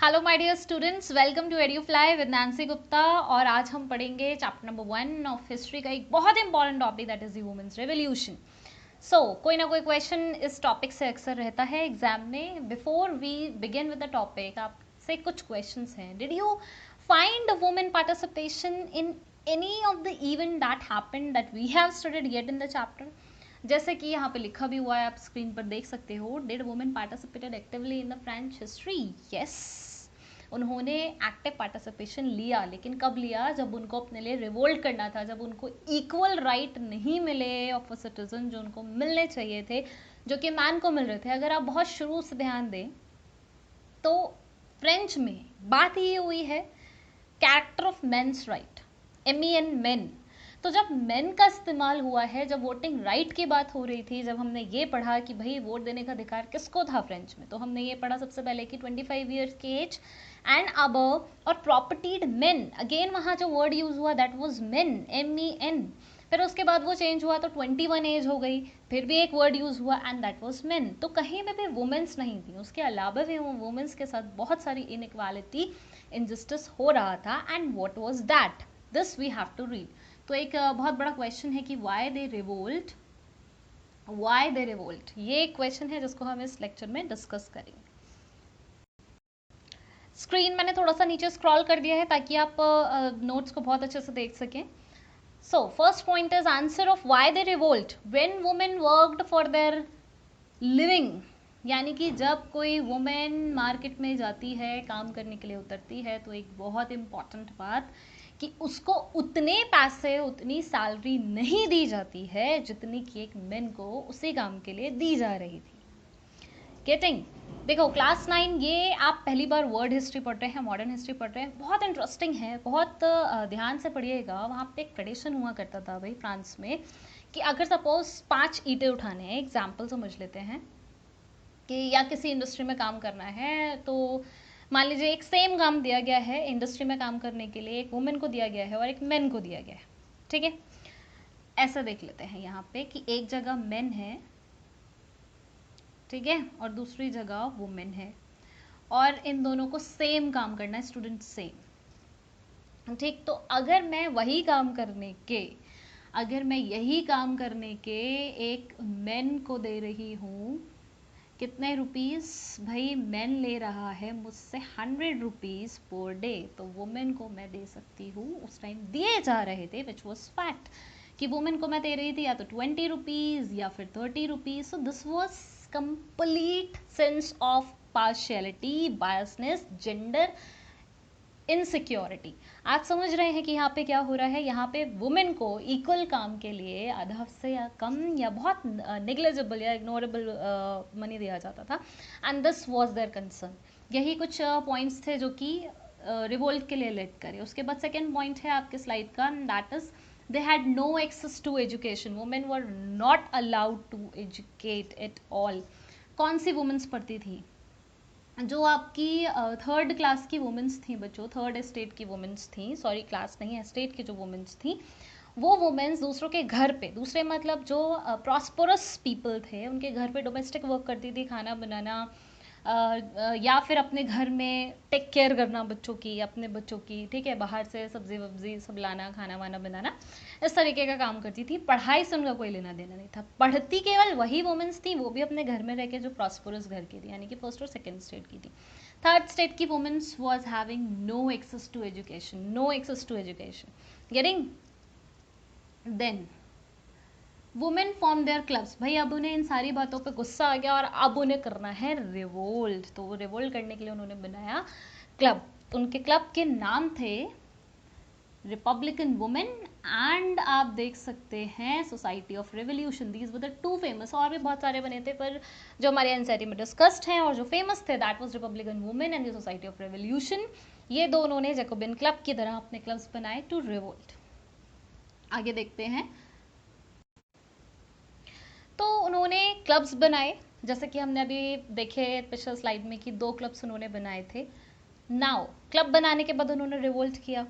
Hello my dear students, welcome to Edufly with Nancy Gupta. और आज हम पढ़ेंगे चैप्टर नंबर 1 ऑफ हिस्ट्री का एक बहुत important topic, that is the women's revolution. कोई ना कोई क्वेश्चन इस टॉपिक से अक्सर रहता है एग्जाम में। Before we begin with the topic, आपसे कुछ क्वेश्चंस हैं। Did you find women participation in any of the event that happened that we have studied yet in the chapter? जैसे कि यहाँ पे लिखा भी हुआ है, आप स्क्रीन पर देख सकते हो। Did women participated actively in the French history? Yes, उन्होंने एक्टिव पार्टिसिपेशन लिया। लेकिन कब लिया? जब उनको अपने लिए रिवोल्ट करना था, जब उनको इक्वल राइट नहीं मिले ऑफ अ सिटीजन, जो उनको मिलने चाहिए थे, जो कि मैन को मिल रहे थे। अगर आप बहुत शुरू से ध्यान दें तो फ्रेंच में बात ये हुई है character of men's right, MEN men. तो जब मेन का इस्तेमाल हुआ है, जब वोटिंग राइट की बात हो रही थी, जब हमने ये पढ़ा कि भाई वोट देने का अधिकार किसको था फ्रेंच में, तो हमने ये पढ़ा सबसे पहले कि 25 ईयर्स की एज एंड अबव, और प्रॉपर्टीड मेन। अगेन वहाँ जो वर्ड यूज हुआ दैट वाज मेन, MEN। फिर उसके बाद वो चेंज हुआ तो 21 एज हो गई, फिर भी एक वर्ड यूज हुआ एंड दैट वाज मेन। तो कहीं पे भी वुमेन्स नहीं थी। उसके अलावा भी वुमेन्स के साथ बहुत सारी इनइक्वालिटी, इनजस्टिस हो रहा था। And what was that? This we have to read. तो एक बहुत बड़ा क्वेश्चन है कि why they revolt, why they revolt, ये एक क्वेश्चन है जिसको हम इस लेक्चर में डिस्कस करेंगे। स्क्रीन मैंने थोड़ा सा नीचे स्क्रॉल कर दिया है ताकि आप नोट्स को बहुत अच्छे से देख सकें। So first point is answer of Y they revolt when women worked for their living. यानी कि जब कोई वुमेन मार्केट में जाती है, काम करने के लिए उतरती है, तो एक बहुत इंपॉर्टेंट बात कि उसको उतने पैसे, उतनी सैलरी नहीं दी जाती है जितनी कि एक मेन को उसी काम के लिए दी जा रही थी। गेटिंग? देखो क्लास 9, ये आप पहली बार वर्ल्ड हिस्ट्री पढ़ रहे हैं, मॉडर्न हिस्ट्री पढ़ रहे हैं, बहुत इंटरेस्टिंग है, बहुत ध्यान से पढ़िएगा। वहाँ पे एक ट्रेडिशन हुआ करता था भाई फ्रांस में कि अगर सपोज 5 ईंटें उठाने हैं, एग्जाम्पल समझ लेते हैं कि या किसी इंडस्ट्री में काम करना है, तो मान लीजिए एक सेम काम दिया गया है इंडस्ट्री में काम करने के लिए, एक वुमेन को दिया गया है और एक मेन को दिया गया है। ठीक है, ऐसा देख लेते हैं यहाँ पे कि एक जगह मेन है, ठीक है, और दूसरी जगह वुमेन है, और इन दोनों को सेम काम करना है, स्टूडेंट सेम। ठीक, तो अगर मैं वही काम करने के, अगर मैं यही काम करने के एक मेन को दे रही हूँ कितने रुपीस, भाई मेन ले रहा है मुझसे 100 रुपीज पर डे, तो वुमेन को मैं दे सकती हूँ, उस टाइम दिए जा रहे थे, विच वॉज फैक्ट, कि वुमेन को मैं दे रही थी या तो 20 रुपीज या फिर 30 rupees. So this was complete sense of partiality, biasness, gender insecurity. आज समझ रहे हैं कि यहाँ पे क्या हो रहा है। यहाँ पे वुमेन को इक्वल काम के लिए आधा से या कम या बहुत नेग्लिजिबल या इग्नोरेबल मनी दिया जाता था, and this was their concern. यही कुछ पॉइंट्स थे जो कि रिवोल्ट के लिए लेड करे। उसके बाद सेकेंड पॉइंट है आपके स्लाइड का, that is they had no access to education. Women were not allowed to educate at all. कौन सी वुमेन्स पढ़ती थी? जो आपकी थर्ड क्लास की वुमेन्स थी बच्चों, थर्ड एस्टेट की वुमेन्स थी, सॉरी क्लास नहीं, एस्टेट की जो वुमेन्स थी, वो वुमेन्स दूसरों के घर पे, दूसरे मतलब जो प्रॉस्परस पीपल थे, उनके घर पे डोमेस्टिक वर्क करती थी, खाना बनाना, या फिर अपने घर में टेक केयर करना बच्चों की, अपने बच्चों की, ठीक है, बाहर से सब्जी वब्जी सब लाना, खाना वाना बनाना, इस तरीके का काम करती थी। पढ़ाई से उनका कोई लेना देना नहीं था। पढ़ती केवल वही वुमेन्स थी, वो भी अपने घर में रह के जो प्रॉस्परस घर की थी, यानी कि फर्स्ट और सेकेंड स्टेट की थी। थर्ड स्टेट की women's was having no access to education, no access to education. Getting? Then women form their clubs. भाई अब उन्हें इन सारी बातों पे गुस्सा आ गया और अब उन्हें करना है रिवोल्ट। तो वो रिवोल्ट करने के लिए उन्होंने बनाया क्लब। उनके क्लब के नाम थे रिपब्लिकन वुमेन एंड आप देख सकते हैं society of revolution. These were the two famous, और भी बहुत सारे बने थे, पर जो हमारे एनसीईआरटी में डिस्कस्ड हैं और जो फेमस थे, that was Republican women and the society of revolution. ये दो उन्होंने जैकोबिन क्लब की तरह अपने क्लब्स बनाए टू रिवोल्ट। आगे देखते हैं। तो उन्होंने क्लब्स बनाए, जैसे कि हमने अभी देखे पिछले स्लाइड में कि 2 क्लब्स उन्होंने बनाए थे। नाउ क्लब बनाने के बाद उन्होंने रिवोल्ट किया,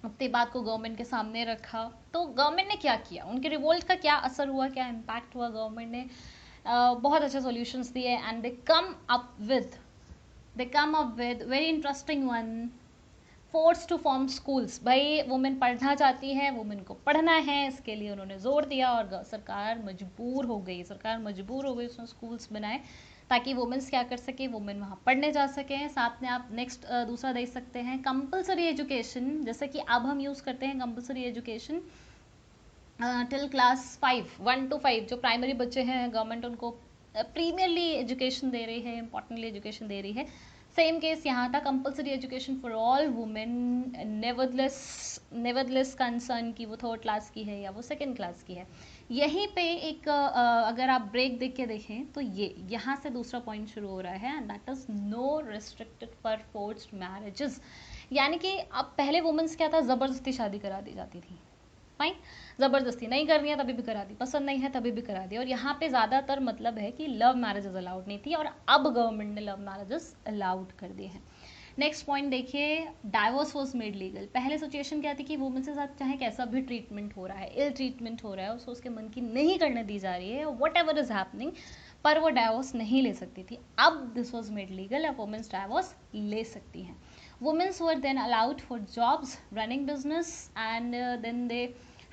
अपनी बात को गवर्नमेंट के सामने रखा। तो गवर्नमेंट ने क्या किया, उनके रिवोल्ट का क्या असर हुआ, क्या इम्पैक्ट हुआ? गवर्नमेंट ने बहुत अच्छे सॉल्यूशंस दिए and they come up with they come up with very interesting one, force to form schools. भाई वुमेन पढ़ना चाहती है, वुमेन को पढ़ना है, इसके लिए उन्होंने जोर दिया और सरकार मजबूर हो गई, उसने स्कूल्स बनाए ताकि वुमेन्स क्या कर सके, वुमेन वहाँ पढ़ने जा सकें। साथ में आप नेक्स्ट दूसरा देख सकते हैं कंपलसरी एजुकेशन, जैसे कि अब हम यूज़ करते हैं compulsory education till class 5, 1 to 5 जो प्राइमरी बच्चे हैं, गवर्नमेंट उनको प्रीमियरली एजुकेशन दे रही है, इंपॉर्टेंटली एजुकेशन दे रही है। सेम केस यहाँ था, compulsory education for all women, nevertheless concern कि वो 3rd क्लास की है या वो 2nd क्लास की है। यहीं पे एक अगर आप ब्रेक देख के देखें तो ये यहाँ से दूसरा पॉइंट शुरू हो रहा है, and that is no restricted for forced marriages. यानी कि अब पहले वुमेन्स क्या था, ज़बरदस्ती शादी करा दी जाती थी, फाइन, ज़बरदस्ती नहीं करनी है तभी भी करा दी, पसंद नहीं है तभी भी करा दी। और यहाँ पे ज़्यादातर मतलब है कि लव मैरिजेस अलाउड नहीं थी, और अब गवर्नमेंट ने लव मैरिजेस अलाउड कर दिए हैं। नेक्स्ट पॉइंट देखिए, डाइवोर्स वॉज मेड लीगल। पहले सिचुएशन क्या थी कि वुमेन के साथ चाहे कैसा भी ट्रीटमेंट हो रहा है, इल ट्रीटमेंट हो रहा है, उसको उसके मन की नहीं करने दी जा रही है, वट एवर इज हैपनिंग, पर वो डाइवोर्स नहीं ले सकती थी। अब दिस वॉज मेड लीगल, अब वुमेन्स डाइवोर्स ले सकती हैं। Women's were then allowed for jobs, running business, and then they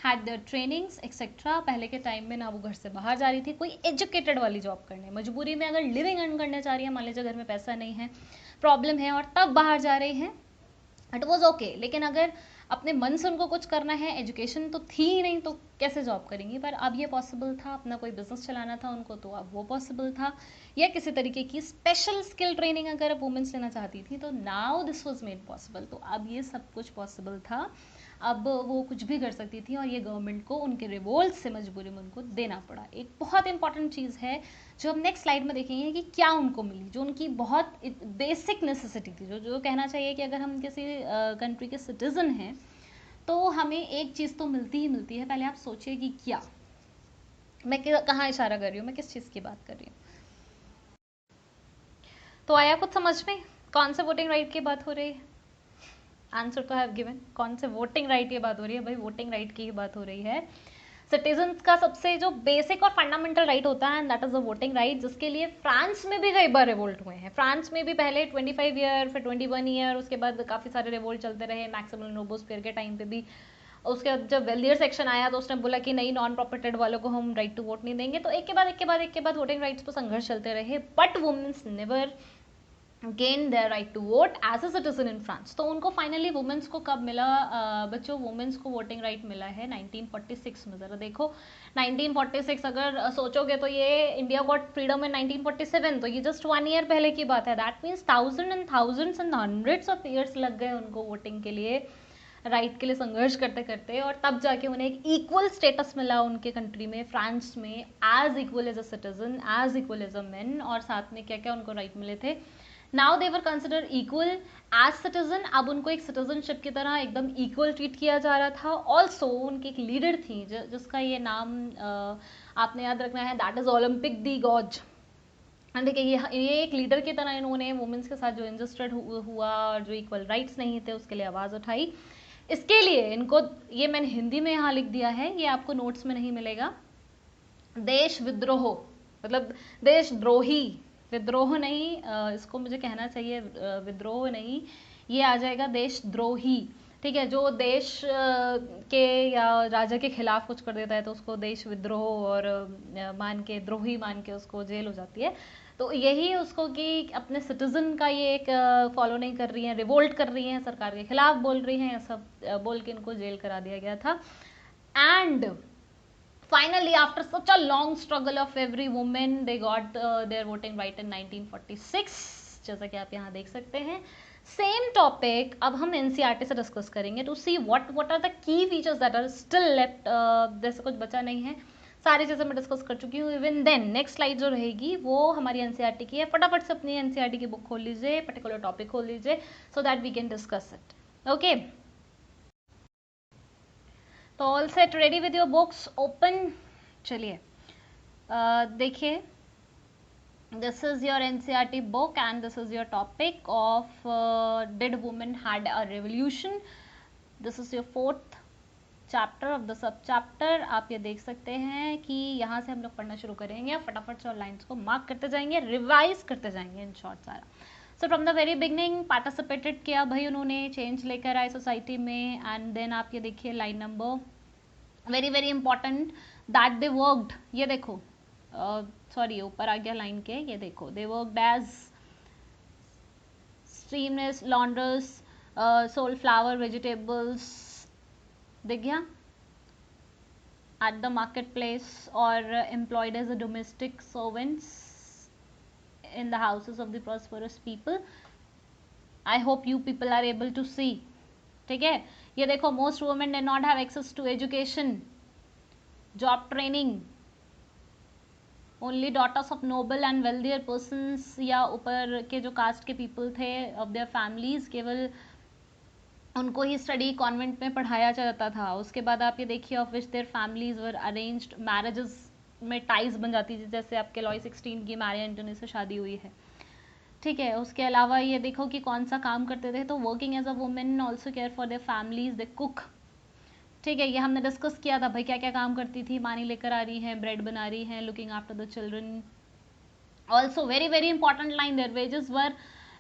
had their trainings etcetera. पहले के टाइम में ना वो घर से बाहर जा रही थी कोई एजुकेटेड वाली जॉब करने, मजबूरी में अगर लिविंग अर्न करने जा रही है, मान लीजिए घर में पैसा नहीं है, प्रॉब्लम है, और तब बाहर जा रही हैं, इट वॉज ओके। लेकिन अगर अपने मन से उनको कुछ करना है, एजुकेशन तो थी ही नहीं, तो कैसे जॉब करेंगी। पर अब ये पॉसिबल था, अपना कोई बिजनेस चलाना था उनको, तो अब वो पॉसिबल था, या किसी तरीके की स्पेशल स्किल ट्रेनिंग अगर वुमेन्स लेना चाहती थी, तो now this was made possible. तो अब ये सब कुछ पॉसिबल था, अब वो कुछ भी कर सकती थी, और ये गवर्नमेंट को उनके रिवोल्ट से मजबूरी में उनको देना पड़ा। एक बहुत इंपॉर्टेंट चीज़ है जो हम नेक्स्ट स्लाइड में देखेंगे कि क्या उनको मिली, जो उनकी बहुत बेसिक नेसेसिटी थी, जो कहना चाहिए कि अगर हम किसी कंट्री के सिटीजन हैं तो हमें एक चीज़ तो मिलती ही मिलती है। पहले आप सोचिए कि क्या, मैं कहाँ इशारा कर रही हूँ, मैं किस चीज़ की बात कर रही हूँ। तो आया कुछ समझ में, कौन से वोटिंग राइट की बात हो रही है? आंसर तो हैव गिवन, कौन से वोटिंग राइट की बात हो रही है? भाई वोटिंग राइट की बात हो रही है। सिटीजन्स का सबसे जो बेसिक और फंडामेंटल राइट होता है, and that is the voting right, जिसके लिए फ्रांस में भी कई बार रिवोल्ट हुए हैं। फ्रांस में भी पहले 25 ईयर, फिर 21 ईयर, उसके बाद काफ़ी सारे रिवोल्ट चलते रहे। मैक्सिमम रोबोस्फियर के टाइम पे भी, उसके बाद जब वेल्दियर सेक्शन आया तो उसने बोला कि नहीं, नॉन प्रॉपर्टेड वालों को हम राइट टू वोट नहीं देंगे। तो एक के बाद वोटिंग राइट्स पर संघर्ष चलते रहे, but women's never gain their right to vote as a citizen in France. तो उनको फाइनली वुमेन्स को कब मिला बच्चों? वुमेन्स को वोटिंग राइट मिला है 1946 में। ज़रा देखो 1946, अगर सोचोगे तो ये इंडिया गॉट फ्रीडम इन 1947, तो ये जस्ट 1 ईयर पहले की बात है। That means thousands and hundreds of years लग गए उनको वोटिंग के लिए, राइट के लिए संघर्ष करते करते, और तब जाके उन्हें एक इक्वल स्टेटस मिला उनके कंट्री में, फ्रांस में, as equal as a citizen, as equal as a man. और साथ में क्या क्या उनको राइट मिले थे? Now they were consider equal as citizen. अब उनको एक सिटीजनशिप की तरह एकदम इक्वल ट्रीट किया जा रहा था। ऑल्सो उनकी एक लीडर थी जिसका ये नाम आपने याद रखना है, that is Olympe de Gouges. देखिए ये एक लीडर की तरह इन्होंने वुमेन्स के साथ जो इंजस्टेड हुआ और जो इक्वल राइट्स नहीं थे उसके लिए आवाज़ उठाई। इसके लिए इनको, ये मैंने हिंदी में यहाँ लिख दिया है, ये आपको नोट्स में नहीं मिलेगा, देश विद्रोह, मतलब देशद्रोही, विद्रोह नहीं, इसको मुझे कहना चाहिए विद्रोह नहीं, ये आ जाएगा देशद्रोही। ठीक है, जो देश के या राजा के खिलाफ कुछ कर देता है तो उसको देश विद्रोह और मान के, द्रोही मान के उसको जेल हो जाती है। तो यही उसको कि अपने सिटीजन का ये एक फॉलो नहीं कर रही हैं, रिवोल्ट कर रही हैं, सरकार के खिलाफ बोल रही हैं, सब बोल के इनको जेल करा दिया गया था। And finally after such a long struggle of every woman they got their voting right in 1946, जैसा कि आप यहाँ देख सकते हैं। सेम टॉपिक अब हम एनसीईआरटी से डिस्कस करेंगे to see what are the key features that are still left, जैसे कुछ बचा नहीं है, सारी चीज़ें मैं डिस्कस कर चुकी हूँ। इवन देन नेक्स्ट स्लाइड जो रहेगी वो हमारी एनसीईआरटी की है। फटाफट से अपनी एनसीईआरटी की बुक खोल लीजिए, पर्टिकुलर टॉपिक खोल लीजिए, so that we can discuss it. Okay, तो all set, ready with your books open. चलिए देखिए, this is your NCERT book and this is your topic of did women had a revolution. This is your 4th chapter of the sub chapter. आप ये देख सकते हैं कि यहाँ से हम लोग पढ़ना शुरू करेंगे, फटाफट से लाइन्स को मार्क करते जाएंगे, रिवाइज करते जाएंगे इन शॉर्ट सारा। So from the very beginning participated किया भाई उन्होंने, चेंज लेकर आए सोसाइटी में. एंड देन आप ये देखिए line number very very important that they worked. ये देखो सॉरी ऊपर आ गया लाइन के, ये देखो they worked as seamstresses launderers, sold flower vegetables, दिख गया, at the marketplace or employed as a domestic servants in the houses of the prosperous people. I hope you people are able to see. ठीक है, ये देखो most women did not have access to education, job training. Only daughters of noble and wealthier persons या ऊपर के जो cast के people थे of their families, केवल उनको ही स्टडी कॉन्वेंट में पढ़ाया जाता था. उसके बाद आप ये देखिए of which their families were arranged, marriages में टाइज बन जाती थी, जैसे आपके लॉय 16 की मारिया एंटोनी से शादी हुई है. ठीक है, उसके अलावा ये देखो कि कौन सा काम करते थे, तो working as a women also care for their families, they cook. ठीक है, ये हमने डिस्कस किया था भाई क्या क्या काम करती थी, पानी लेकर आ रही हैं, ब्रेड बना रही हैं, looking after the children. Also very very important line, their wages were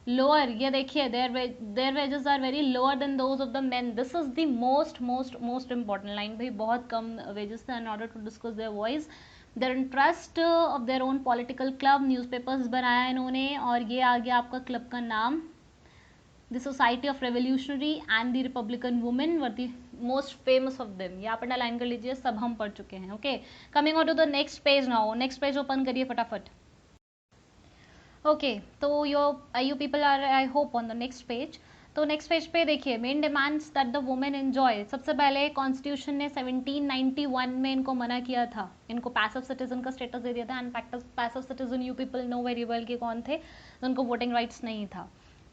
lower. ये देखिए their wages are very lower than those of the men. This is the most most most important line. भाई बहुत कम wages थे in order to discuss their voice, their interest of their own political club, newspapers बनाया इन्होंने. और ये आ गया आपका क्लब का नाम, the society of revolutionary and the Republican women were the most famous of them. यहाँ पर लाइन कर लीजिए, सब हम पढ़ चुके हैं. Okay, coming on to the next page now. Next page open करिए फटाफट. ओके, तो you people are I hope on the next page. तो नेक्स्ट पेज पे देखिए main demands that the women enjoy. सबसे पहले कॉन्स्टिट्यूशन ने 1791 में इनको मना किया था, इनको पैसिव सिटीजन का स्टेटस दे दिया था. And passive citizen you people know very well कि कौन थे, उनको वोटिंग राइट्स नहीं था.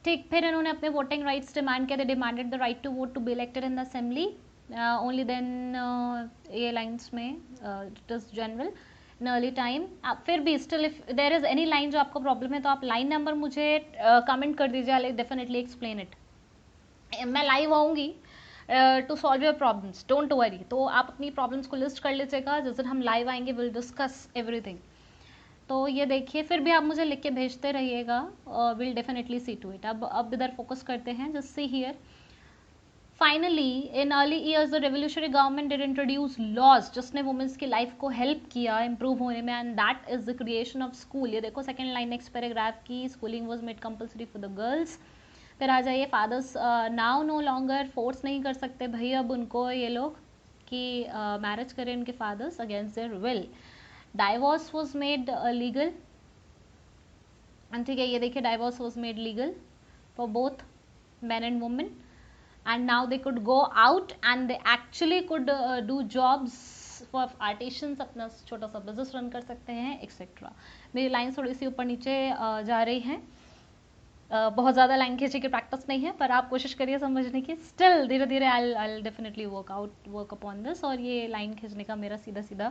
ठीक, फिर इन्होंने अपने वोटिंग राइट्स डिमांड किया. They demanded the right to vote to be elected in the assembly only then. ये लाइन्स में it is general in early time. फिर भी still if there is any line जो आपको प्रॉब्लम है तो आप लाइन नंबर मुझे कमेंट कर दीजिए, आई डेफिनेटली एक्सप्लेन इट. मैं लाइव आऊँगी to solve your problems, don't worry. तो आप अपनी प्रॉब्लम्स को लिस्ट कर लीजिएगा, जिस दिन हम लाइव आएंगे विल डिस्कस एवरीथिंग. तो ये देखिए, फिर भी आप मुझे लिख के भेजते रहिएगा, will definitely see to it. अब इधर फोकस करते हैं, just see here. Finally in early years the revolutionary government did introduce laws जिसने वुमेन्स की लाइफ को हेल्प किया इंप्रूव होने में, and that is the creation of school. ये देखो सेकंड लाइन नेक्स्ट पैराग्राफ की, schooling was made compulsory for the girls. फिर आ जाइए, fathers now no longer force नहीं कर सकते भाई अब उनको ये लोग कि मैरिज करें उनके fathers against their will. Divorce was made legal. ठीक है, ये देखिए divorce was made legal for both men and women, and now they could go out and they actually could do jobs for artisans, अपना छोटा सा business run कर सकते हैं एक्सेट्रा. मेरी लाइन थोड़ी सी ऊपर नीचे जा रही हैं, बहुत ज़्यादा लाइन खींचने की प्रैक्टिस नहीं है, पर आप कोशिश करिए समझने की. स्टिल धीरे धीरे I definitely work upon this, और ये लाइन खींचने का मेरा सीधा सीधा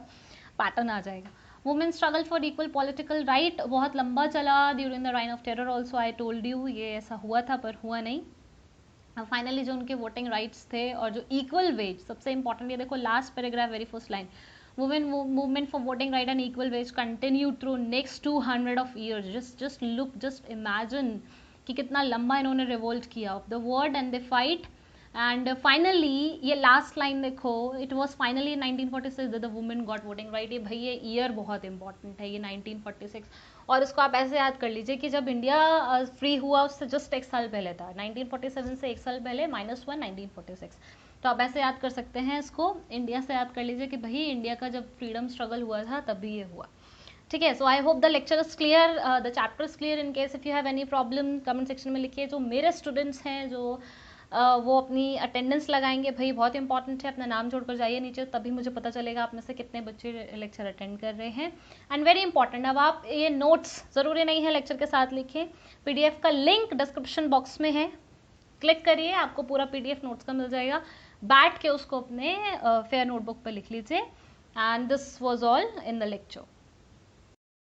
पैटर्न आ जाएगा. Women struggle for equal political right बहुत लंबा चला during the reign of terror. Also I told you ये ऐसा हुआ था पर हुआ नहीं. फाइनली जो उनके वोटिंग राइट्स थे और जो इक्वल वेज, सबसे इंपॉर्टेंट ये देखो last paragraph very first line, women movement for voting right and equal wage continue through next 200 of years. Just look, just imagine कि कितना लंबा इन्होंने रिवोल्ट किया of the word and they fight. And finally ये last line देखो, it was finally 1946 that the women got voting right. ये भाई ये ईयर बहुत इंपॉर्टेंट है, ये 1946. और इसको आप ऐसे याद कर लीजिए कि जब इंडिया फ्री हुआ उससे जस्ट एक साल पहले था, 1947 से एक साल पहले -1 1946. तो आप ऐसे याद कर सकते हैं इसको, इंडिया से याद कर लीजिए कि भाई इंडिया का जब फ्रीडम स्ट्रगल हुआ था तभी ये हुआ. ठीक है, so I hope the lecture is clear, the chapter is clear. In case if you have any problem comment section में लिखिए. जो मेरे स्टूडेंट्स हैं जो वो अपनी अटेंडेंस लगाएंगे, भाई बहुत इंपॉर्टेंट है, अपना नाम जोड़कर जाइए नीचे, तभी मुझे पता चलेगा आप में से कितने बच्चे लेक्चर अटेंड कर रहे हैं. एंड वेरी इंपॉर्टेंट, अब आप ये नोट्स ज़रूरी नहीं है लेक्चर के साथ लिखें, पीडीएफ का लिंक डिस्क्रिप्शन बॉक्स में है, क्लिक करिए, आपको पूरा पीडीएफ नोट्स का मिल जाएगा. बैठ के उसको अपने फेयर नोटबुक पर लिख लीजिए. And this was all in the lecture.